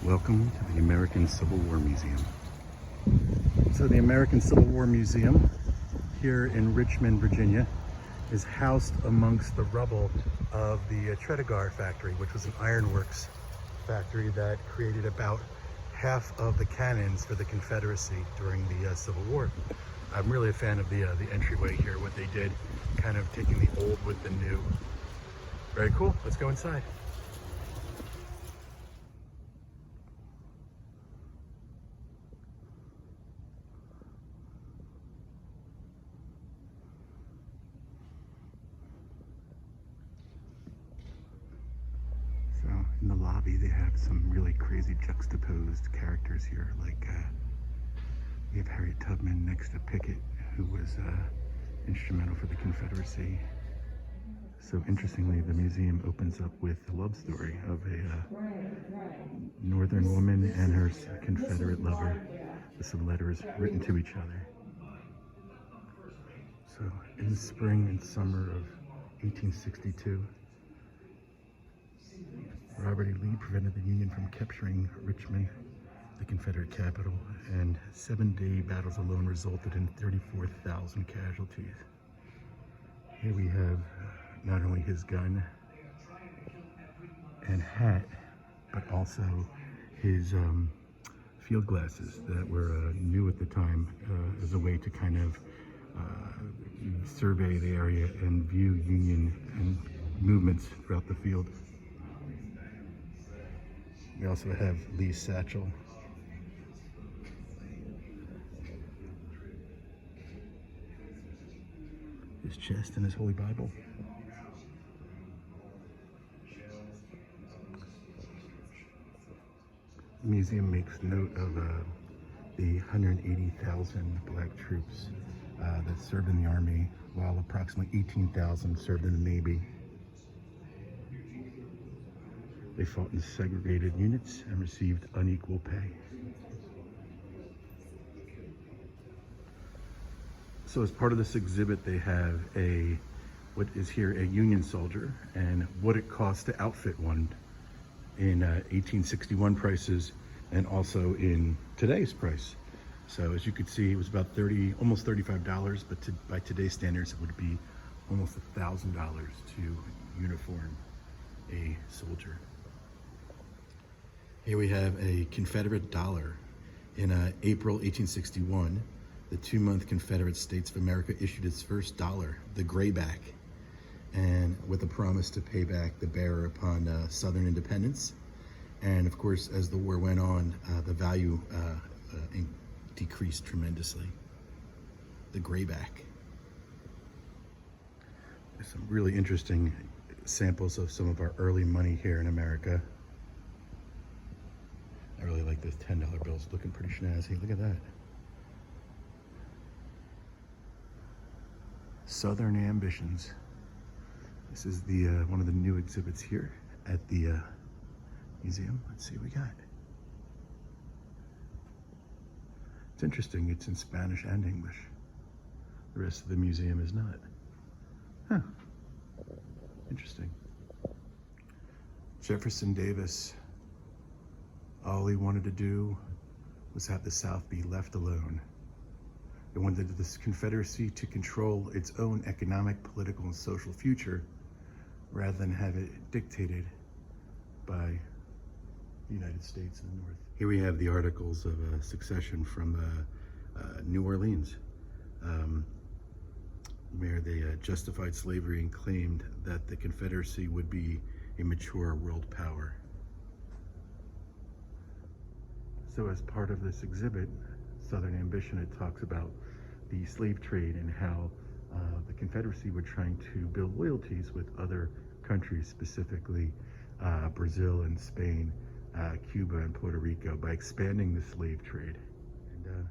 Welcome to the American Civil War Museum. So the American Civil War Museum here in Richmond, Virginia is housed amongst the rubble of the Tredegar factory, which was an ironworks factory that created about half of the cannons for the Confederacy during the Civil War. I'm really a fan of the entryway here, what they did, kind of taking the old with the new. Very cool. Let's go inside. In the lobby, they have some really crazy juxtaposed characters here, like we have Harriet Tubman next to Pickett, who was instrumental for the Confederacy. So interestingly, the museum opens up with the love story of a Northern woman and her Confederate lover, with some letters written to each other. So in the spring and summer of 1862, Robert E. Lee prevented the Union from capturing Richmond, the Confederate capital, and 7-day battles alone resulted in 34,000 casualties. Here we have not only his gun and hat, but also his field glasses that were new at the time as a way to kind of survey the area and view Union and movements throughout the field. We also have Lee's satchel. His chest and his Holy Bible. The museum makes note of the 180,000 black troops that served in the Army, while approximately 18,000 served in the Navy. They fought in segregated units and received unequal pay. So as part of this exhibit, they have what is here a Union soldier and what it cost to outfit one in 1861 prices and also in today's price. So as you could see, it was about almost $35, but by today's standards, it would be almost $1,000 to uniform a soldier. Here we have a Confederate dollar. In April 1861, the 2-month Confederate States of America issued its first dollar, the grayback, and with a promise to pay back the bearer upon Southern independence. And of course, as the war went on, the value decreased tremendously. The grayback. There's some really interesting samples of some of our early money here in America. I really like those $10 bills, looking pretty snazzy. Look at that. Southern Ambitions. This is the one of the new exhibits here at the museum. Let's see what we got. It's interesting, it's in Spanish and English. The rest of the museum is not. Huh. Interesting. Jefferson Davis. All he wanted to do was have the South be left alone. He wanted this Confederacy to control its own economic, political, and social future rather than have it dictated by the United States and the North. Here we have the Articles of Succession from New Orleans, where they justified slavery and claimed that the Confederacy would be a mature world power. So as part of this exhibit, Southern Ambition, it talks about the slave trade and how the Confederacy were trying to build loyalties with other countries, specifically Brazil and Spain, Cuba and Puerto Rico, by expanding the slave trade. And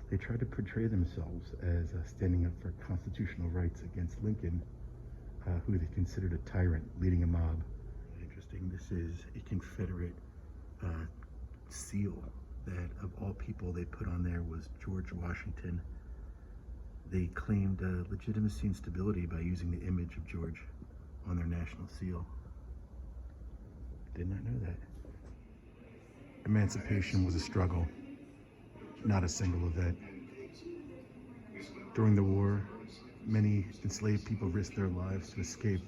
they tried to portray themselves as standing up for constitutional rights against Lincoln, who they considered a tyrant leading a mob. Interesting, this is a Confederate seal that of all people they put on there was George Washington. They claimed legitimacy and stability by using the image of George on their national seal. Did not know that. Emancipation was a struggle, not a single event. During the war, many enslaved people risked their lives to escape,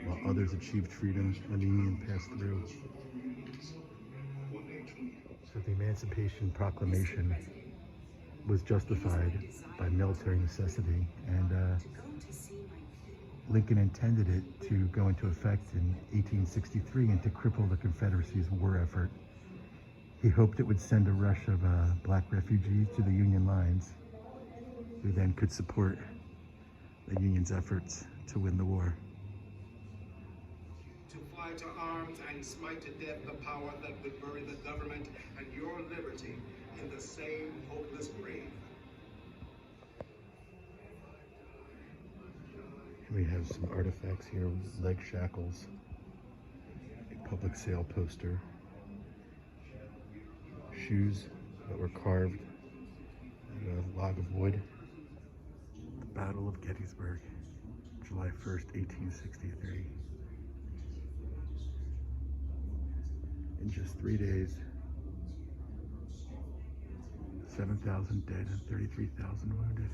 while others achieved freedom when the Union passed through. So the Emancipation Proclamation was justified by military necessity, and Lincoln intended it to go into effect in 1863 and to cripple the Confederacy's war effort. He hoped it would send a rush of black refugees to the Union lines, who then could support the Union's efforts to win the war. To fly to arms and smite to death the power that would bury the government and your liberty in the same hopeless grave. We have some artifacts here, leg shackles, a public sale poster, shoes that were carved out of a log of wood. The Battle of Gettysburg, July 1st, 1863. In just 3 days, 7,000 dead and 33,000 wounded.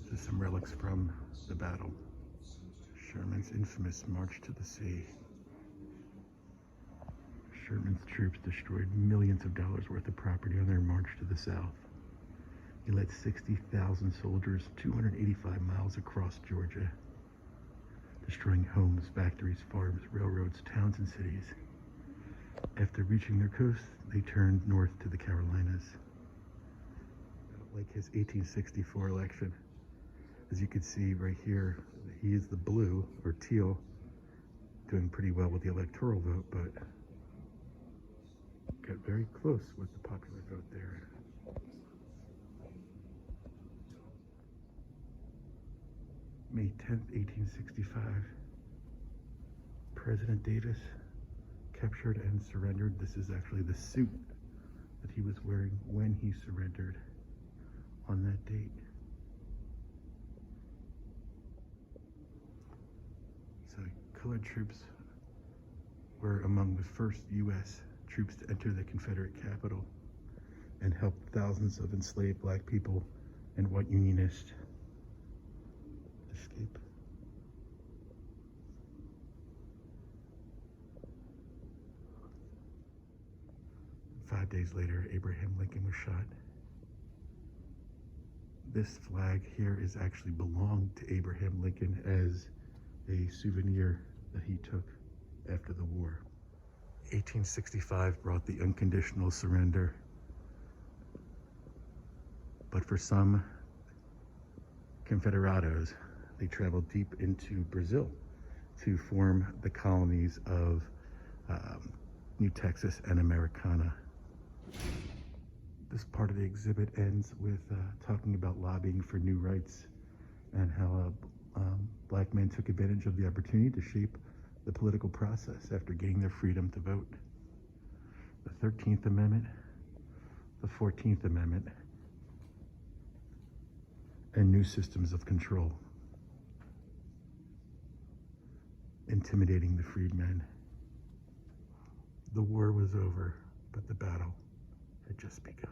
This is some relics from the battle. Sherman's infamous March to the Sea. Sherman's troops destroyed millions of dollars worth of property on their march to the south. He led 60,000 soldiers 285 miles across Georgia, destroying homes, factories, farms, railroads, towns, and cities. After reaching their coast, they turned north to the Carolinas. Like his 1864 election, as you can see right here, he is the blue, or teal, doing pretty well with the electoral vote, but got very close with the popular vote there. May 10th, 1865, President Davis captured and surrendered. This is actually the suit that he was wearing when he surrendered on that date. So colored troops were among the first U.S. troops to enter the Confederate capital and helped thousands of enslaved black people and white unionists escape. Five days later, Abraham Lincoln was shot. This flag here is actually belonged to Abraham Lincoln as a souvenir that he took after the war. 1865 brought the unconditional surrender. But for some Confederados, they traveled deep into Brazil to form the colonies of New Texas and Americana. This part of the exhibit ends with talking about lobbying for new rights and how black men took advantage of the opportunity to shape the political process after gaining their freedom to vote. The 13th Amendment, the 14th Amendment, and new systems of control, intimidating the freedmen. The war was over, but the battle had just begun.